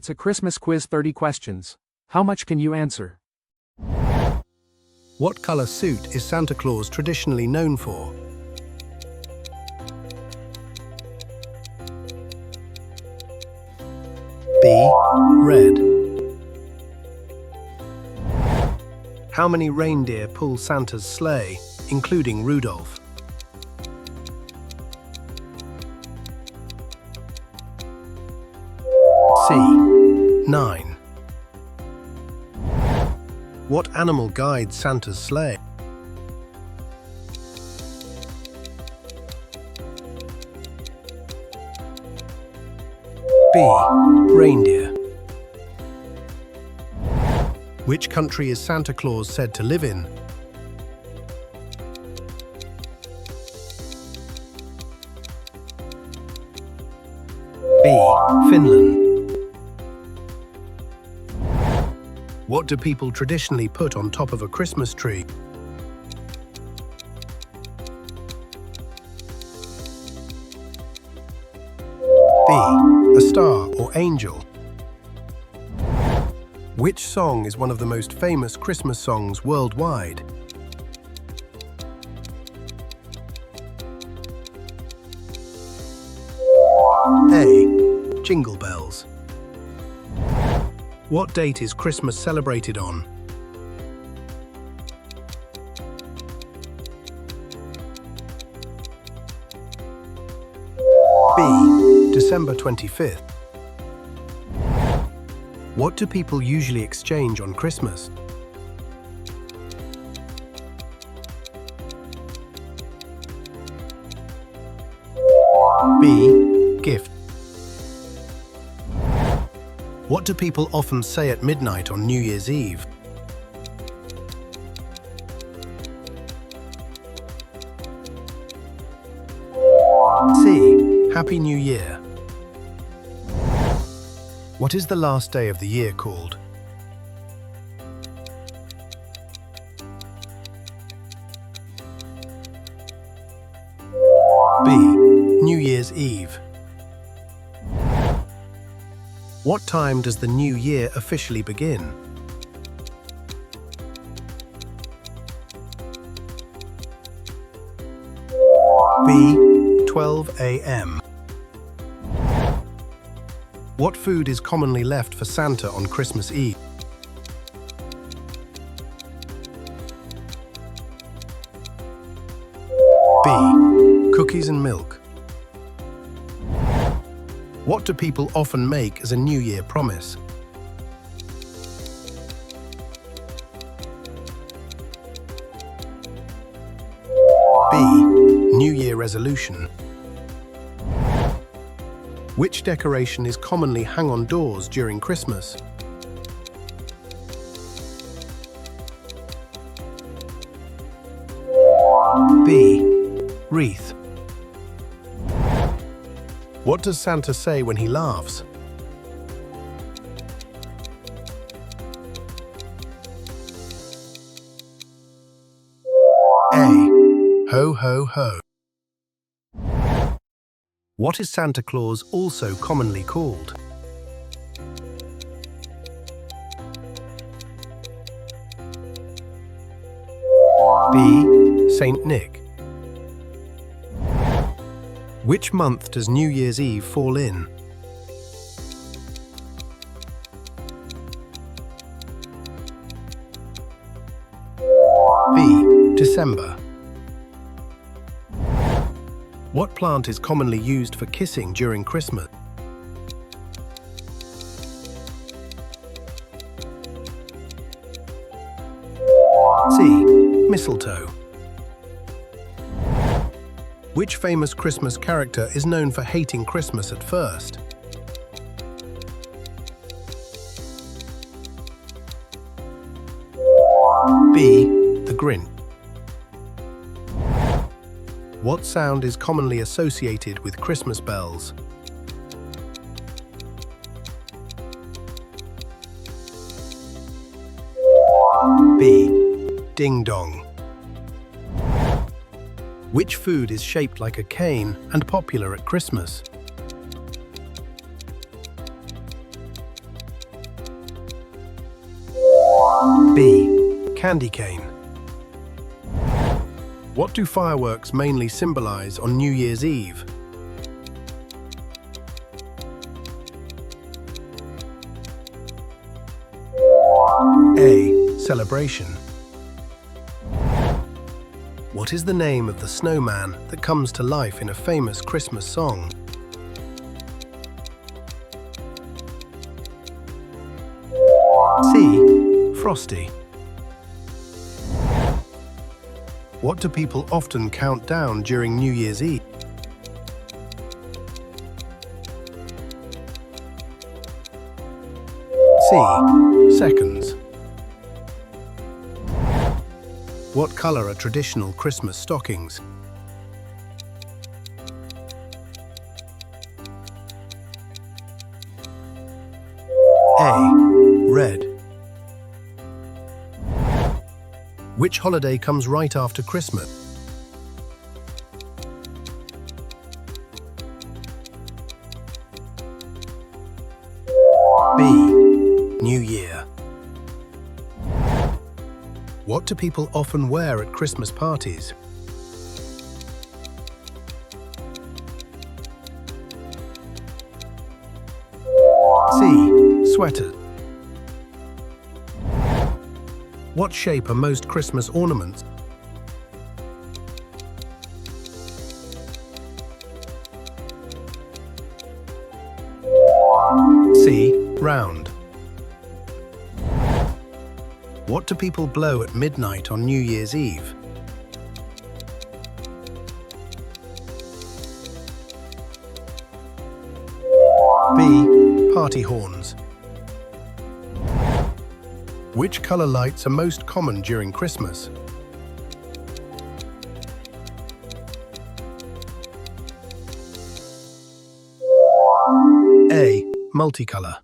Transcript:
It's a Christmas quiz, 30 questions. How much can you answer? What color suit is Santa Claus traditionally known for? B. Red. How many reindeer pull Santa's sleigh, including Rudolph? C. 9. What animal guides Santa's sleigh? B. Reindeer. Which country is Santa Claus said to live in? B. Finland. What do people traditionally put on top of a Christmas tree? B. A star or angel. Which song is one of the most famous Christmas songs worldwide? A. Jingle Bells. What date is Christmas celebrated on? B. December 25th. What do people usually exchange on Christmas? B. Gift. What do people often say at midnight on New Year's Eve? C. Happy New Year. What is the last day of the year called? B. New Year's Eve. What time does the new year officially begin? B. 12 a.m. What food is commonly left for Santa on Christmas Eve? B. Cookies and milk. What do people often make as a New Year promise? B. New Year resolution. Which decoration is commonly hung on doors during Christmas? B. Wreath. What does Santa say when he laughs? A. Ho, ho, ho. What is Santa Claus also commonly called? B. Saint Nick. Which month does New Year's Eve fall in? B. December. What plant is commonly used for kissing during Christmas? C. Mistletoe. Which famous Christmas character is known for hating Christmas at first? B. The Grinch. What sound is commonly associated with Christmas bells? B. Ding dong. Which food is shaped like a cane and popular at Christmas? candy cane. What do fireworks mainly symbolize on New Year's Eve? A. Celebration. What is the name of the snowman that comes to life in a famous Christmas song? C. Frosty. What do people often count down during New Year's Eve? C. Seconds. What color are traditional Christmas stockings? A. Red. Which holiday comes right after Christmas? B. New Year. What do people often wear at Christmas parties? C. Sweater. What shape are most Christmas ornaments? C. Round. What do people blow at midnight on New Year's Eve? B. Party horns. Which color lights are most common during Christmas? A. Multicolor.